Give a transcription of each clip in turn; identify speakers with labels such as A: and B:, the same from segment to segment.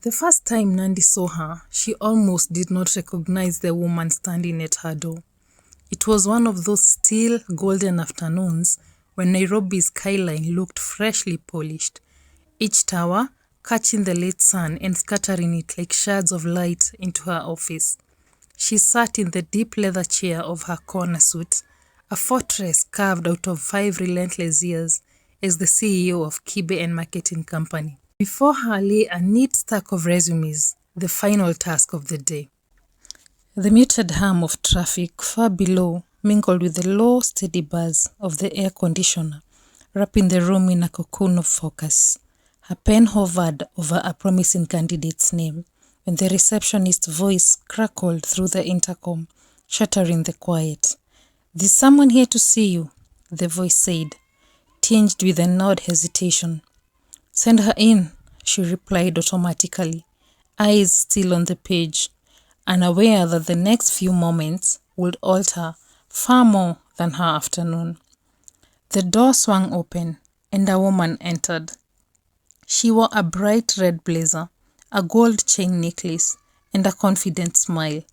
A: The first time Nandi saw her, she almost did not recognize the woman standing at her door. It was one of those still, golden afternoons when Nairobi's skyline looked freshly polished, each tower catching the late sun and scattering it like shards of light into her office. She sat in the deep leather chair of her corner suit, a fortress carved out of 5 relentless years as the CEO of Kibe and Marketing Company. Before her lay a neat stack of resumes, the final task of the day. The muted hum of traffic far below mingled with the low, steady buzz of the air conditioner, wrapping the room in a cocoon of focus. Her pen hovered over a promising candidate's name when the receptionist's voice crackled through the intercom, shattering the quiet. "There's someone here to see you," the voice said, tinged with an odd hesitation. "Send her in," she replied automatically, eyes still on the page, unaware that the next few moments would alter far more than her afternoon. The door swung open, and a woman entered. She wore a bright red blazer, a gold chain necklace, and a confident smile,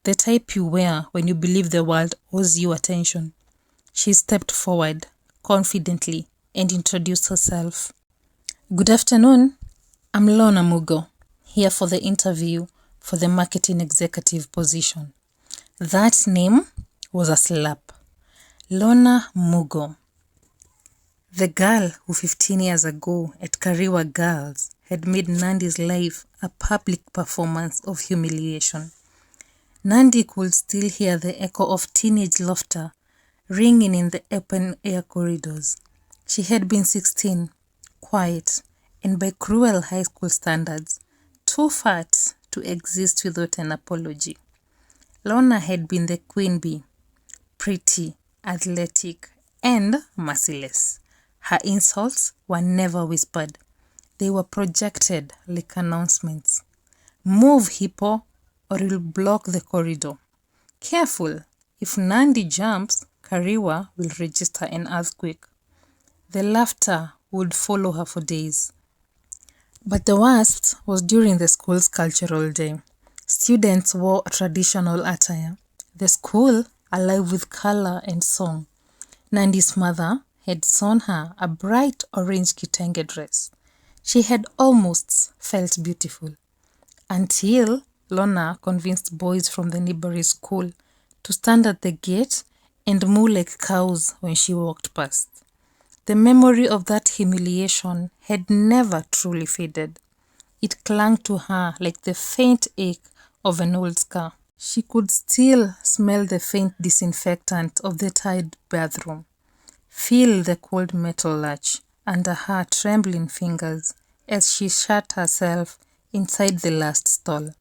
A: the type you wear when you believe the world owes you attention. She stepped forward, confidently, and introduced herself. "Good afternoon. I'm Lorna Mugo, here for the interview for the marketing executive position." That name was a slap. Lorna Mugo. The girl who 15 years ago at Kariwa Girls had made Nandi's life a public performance of humiliation. Nandi could still hear the echo of teenage laughter ringing in the open-air corridors. She had been 16, quiet, and by cruel high school standards, too fat to exist without an apology. Lorna had been the queen bee, pretty, athletic, and merciless. Her insults were never whispered. They were projected like announcements. "Move, hippo, or you'll block the corridor. Careful, if Nandi jumps, Kariwa will register an earthquake." The laughter would follow her for days. But the worst was during the school's cultural day. Students wore traditional attire, the school alive with color and song. Nandi's mother had sewn her a bright orange kitenge dress. She had almost felt beautiful, until Lorna convinced boys from the neighboring school to stand at the gate and moo like cows when she walked past. The memory of that humiliation had never truly faded. It clung to her like the faint ache of an old scar. She could still smell the faint disinfectant of the tiled bathroom, feel the cold metal latch under her trembling fingers as she shut herself inside the last stall.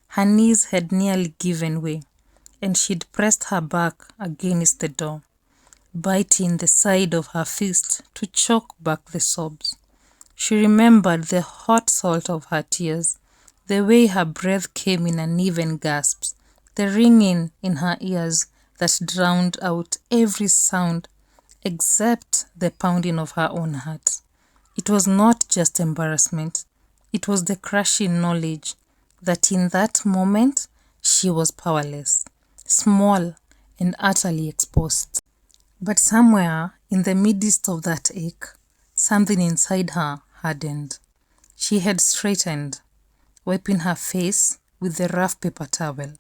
A: Her knees had nearly given way, and she'd pressed her back against the door, biting the side of her fist to choke back the sobs. She remembered the hot salt of her tears, the way her breath came in uneven gasps, the ringing in her ears that drowned out every sound except the pounding of her own heart. It was not just embarrassment. It was the crushing knowledge that in that moment she was powerless, small, and utterly exposed. But somewhere in the midst of that ache, something inside her hardened. She had straightened, wiping her face with the rough paper towel,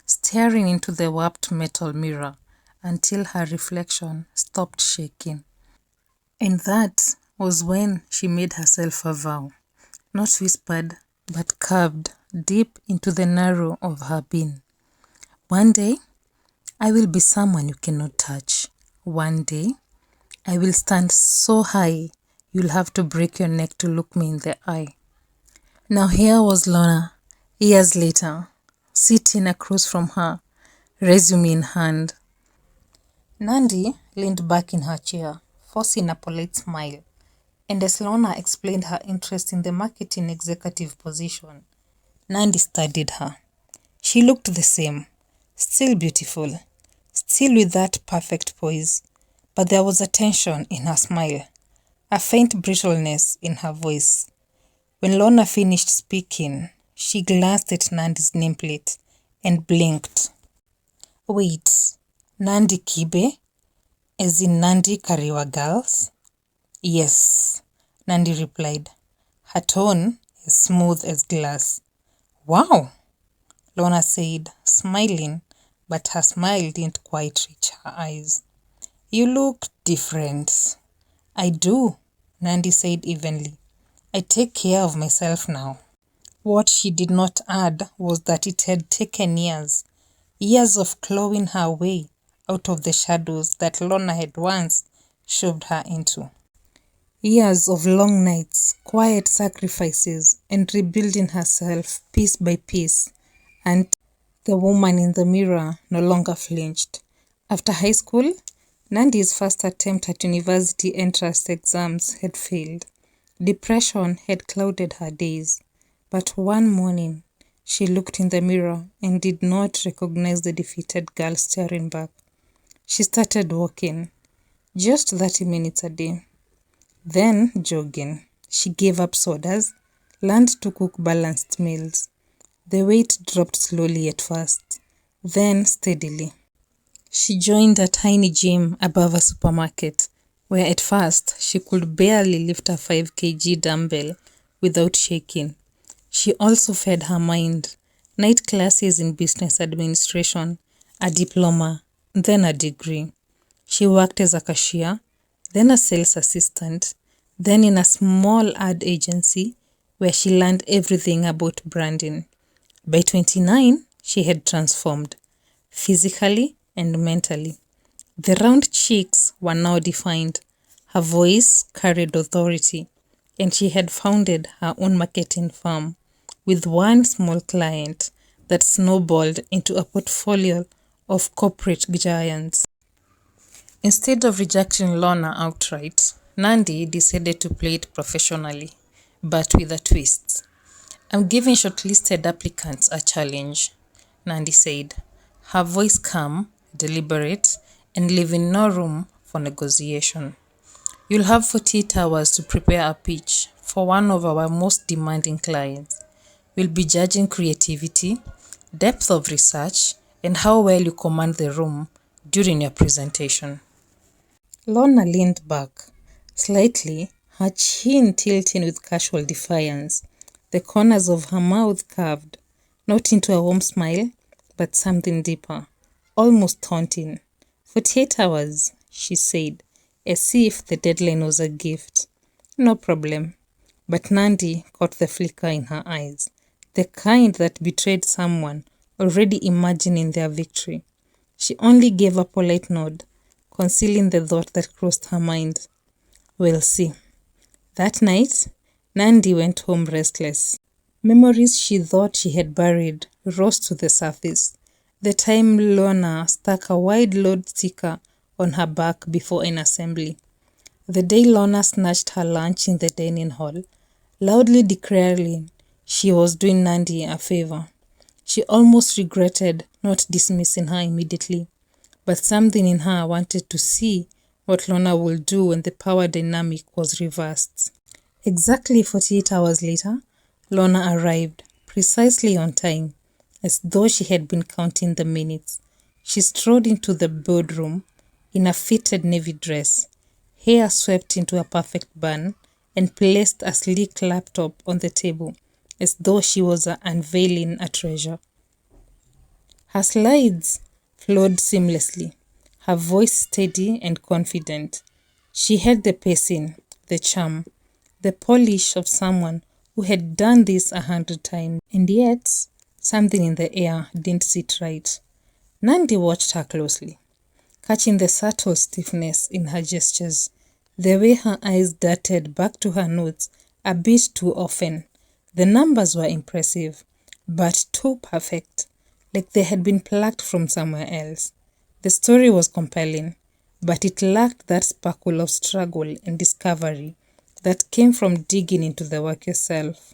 A: staring into the warped metal mirror until her reflection stopped shaking. And that was when she made herself a vow, not whispered, but carved deep into the marrow of her being. "One day, I will be someone you cannot touch. One day, I will stand so high, you'll have to break your neck to look me in the eye." Now here was Lorna, years later, sitting across from her, resume in hand. Nandi leaned back in her chair, forcing a polite smile, and as Lorna explained her interest in the marketing executive position, Nandi studied her. She looked the same, still beautiful, still with that perfect poise, but there was a tension in her smile, a faint brittleness in her voice. When Lorna finished speaking, she glanced at Nandi's nameplate and blinked. Wait, Nandi Kibe? As in Nandi Kariwa Girls? Yes, Nandi replied, her tone as smooth as glass. Wow, Lorna said, smiling, but her smile didn't quite reach her eyes. You look different. I do, Nandi said evenly. I take care of myself now. What she did not add was that it had taken years of clawing her way out of the shadows that Lorna had once shoved her into. Years of long nights, quiet sacrifices, and rebuilding herself piece by piece, and the woman in the mirror no longer flinched. After high school, Nandi's first attempt at university entrance exams had failed. Depression had clouded her days, but one morning she looked in the mirror and did not recognize the defeated girl staring back. She started walking, just 30 minutes a day. Then jogging. She gave up sodas, learned to cook balanced meals. The weight dropped slowly at first, then steadily. She joined a tiny gym above a supermarket, where at first she could barely lift a 5 kg dumbbell without shaking. She also fed her mind, night classes in business administration, a diploma, then a degree. She worked as a cashier, then a sales assistant, then in a small ad agency where she learned everything about branding. By 29, she had transformed, physically and mentally. The round cheeks were now defined, her voice carried authority, and she had founded her own marketing firm with one small client that snowballed into a portfolio of corporate giants. Instead of rejecting Lorna outright, Nandi decided to play it professionally, but with a twist. I'm giving shortlisted applicants a challenge, Nandi said, her voice calm, deliberate, and leaving no room for negotiation. You'll have 48 hours to prepare a pitch for one of our most demanding clients. We'll be judging creativity, depth of research, and how well you command the room during your presentation. Lorna leaned back, slightly, her chin tilting with casual defiance, the corners of her mouth curved, not into a warm smile, but something deeper, almost taunting. 48 hours, she said, as if the deadline was a gift. No problem. But Nandi caught the flicker in her eyes, the kind that betrayed someone already imagining their victory. She only gave a polite nod, concealing the thought that crossed her mind. We'll see. That night, Nandi went home restless. Memories she thought she had buried rose to the surface. The time Lorna stuck a wide load sticker on her back before an assembly. The day Lorna snatched her lunch in the dining hall, loudly declaring she was doing Nandi a favor. She almost regretted not dismissing her immediately, but something in her wanted to see what Lorna would do when the power dynamic was reversed. Exactly 48 hours later, Lorna arrived, precisely on time, as though she had been counting the minutes. She strode into the boardroom in a fitted navy dress, hair swept into a perfect bun, and placed a sleek laptop on the table, as though she was unveiling a treasure. Her slides flowed seamlessly, her voice steady and confident. She had the pacing, the charm, the polish of someone who had done this 100 times, and yet something in the air didn't sit right. Nandi watched her closely, catching the subtle stiffness in her gestures, the way her eyes darted back to her notes a bit too often. The numbers were impressive, but too perfect, like they had been plucked from somewhere else. The story was compelling, but it lacked that sparkle of struggle and discovery that came from digging into the work yourself.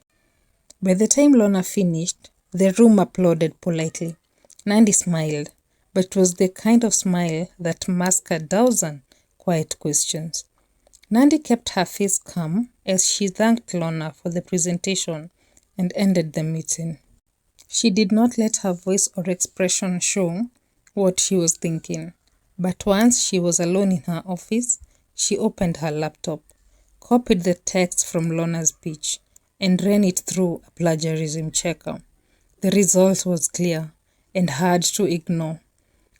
A: By the time Lorna finished, the room applauded politely. Nandi smiled, but it was the kind of smile that masked 1,000 quiet questions. Nandi kept her face calm as she thanked Lorna for the presentation and ended the meeting. She did not let her voice or expression show what she was thinking. But once she was alone in her office, she opened her laptop, copied the text from Lorna's speech, and ran it through a plagiarism checker. The result was clear and hard to ignore.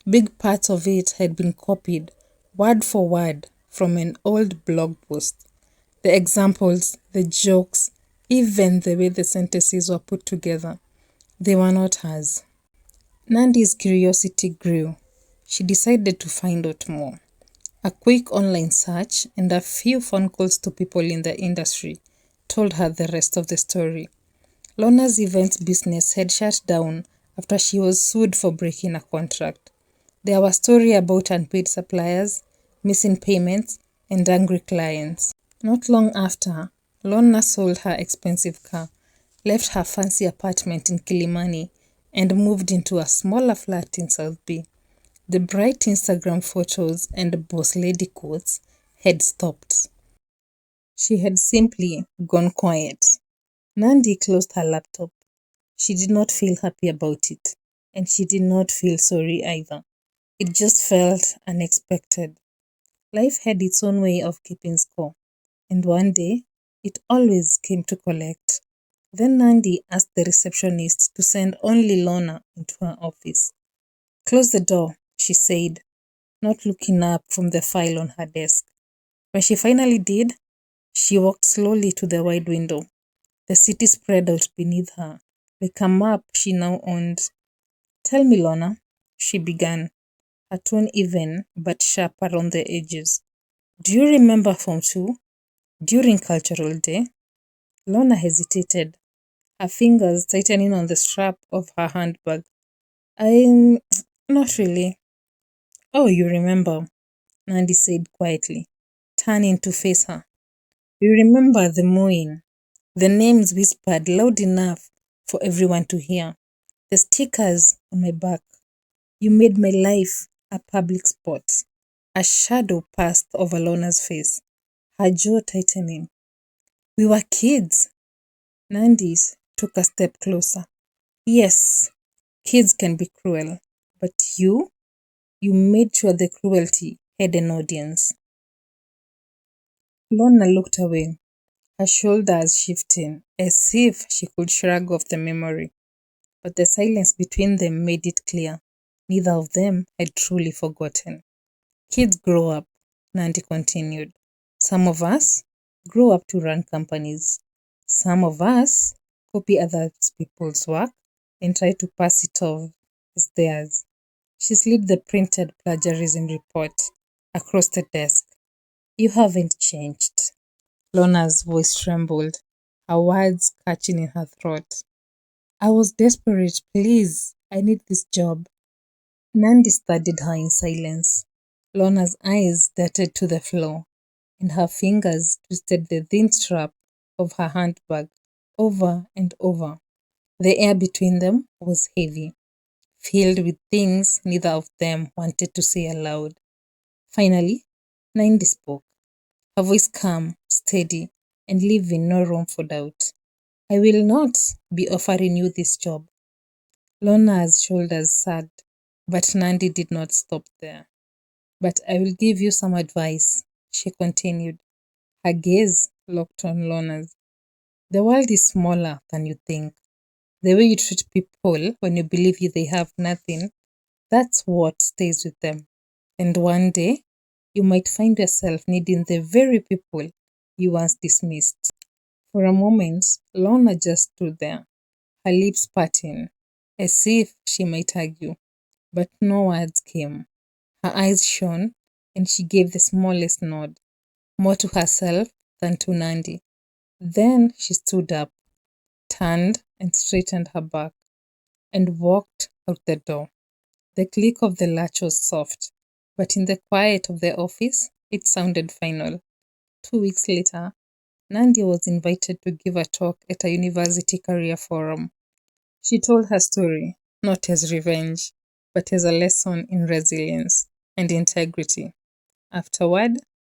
A: Big parts of it had been copied, word for word, from an old blog post. The examples, the jokes, even the way the sentences were put together, they were not hers. Nandi's curiosity grew. She decided to find out more. A quick online search and a few phone calls to people in the industry told her the rest of the story. Lorna's events business had shut down after she was sued for breaking a contract. There were stories about unpaid suppliers, missing payments, and angry clients. Not long after, Lorna sold her expensive car, left her fancy apartment in Kilimani, and moved into a smaller flat in South Bay. The bright Instagram photos and boss lady quotes had stopped. She had simply gone quiet. Nandi closed her laptop. She did not feel happy about it, and she did not feel sorry either. It just felt unexpected. Life had its own way of keeping score, and one day it always came to collect. Then Nandi asked the receptionist to send only Lorna into her office. Close the door, she said, not looking up from the file on her desk. When she finally did, she walked slowly to the wide window. The city spread out beneath her, like a map she now owned. Tell me, Lorna, she began, her tone even but sharp around the edges. Do you remember Form 2? During Cultural Day? Lorna hesitated, her fingers tightening on the strap of her handbag. I'm not really. Oh, you remember, Nandi said quietly, turning to face her. You remember the mowing, the names whispered loud enough for everyone to hear, the stickers on my back. You made my life a public spot. A shadow passed over Lorna's face, her jaw tightening. We were kids. Nandis took a step closer. Yes, kids can be cruel, but you made sure the cruelty had an audience. Lorna looked away, her shoulders shifting, as if she could shrug off the memory. But the silence between them made it clear neither of them had truly forgotten. Kids grow up, Nandi continued. Some of us grow up to run companies. Some of us copy other people's work and try to pass it off as theirs. She slid the printed plagiarism report across the desk. You haven't changed. Lorna's voice trembled, her words catching in her throat. I was desperate. Please, I need this job. Nandi studied her in silence. Lorna's eyes darted to the floor, and her fingers twisted the thin strap of her handbag over and over. The air between them was heavy, filled with things neither of them wanted to say aloud. Finally, Nandi spoke, her voice calm, steady, and leaving no room for doubt. I will not be offering you this job. Lorna's shoulders sagged, but Nandi did not stop there. But I will give you some advice, she continued, her gaze locked on Lorna's. The world is smaller than you think. The way you treat people when you believe they have nothing, that's what stays with them. And one day, you might find yourself needing the very people you once dismissed. For a moment, Lorna just stood there, her lips parting, as if she might argue. But no words came. Her eyes shone, and she gave the smallest nod, more to herself than to Nandi. Then she stood up, turned and straightened her back, and walked out the door. The click of the latch was soft, but in the quiet of the office, it sounded final. 2 weeks later, Nandi was invited to give a talk at a university career forum. She told her story, not as revenge, but as a lesson in resilience and integrity. Afterward,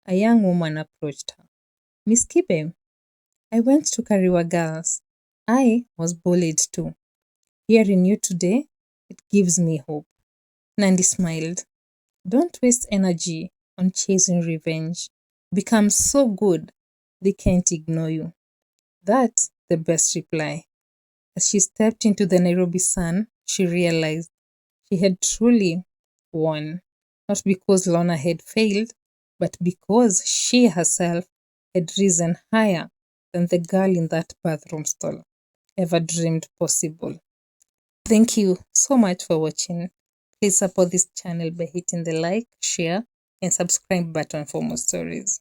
A: a young woman approached her. Miss Kibe, I went to Kariwa Girls. I was bullied too. Hearing you today, it gives me hope. Nandi smiled. Don't waste energy on chasing revenge. Become so good they can't ignore you. That's the best reply. As she stepped into the Nairobi sun, she realized she had truly won. Not because Lorna had failed, but because she herself had risen higher than the girl in that bathroom stall ever dreamed possible. Thank you so much for watching. Please support this channel by hitting the like, share, and subscribe button for more stories.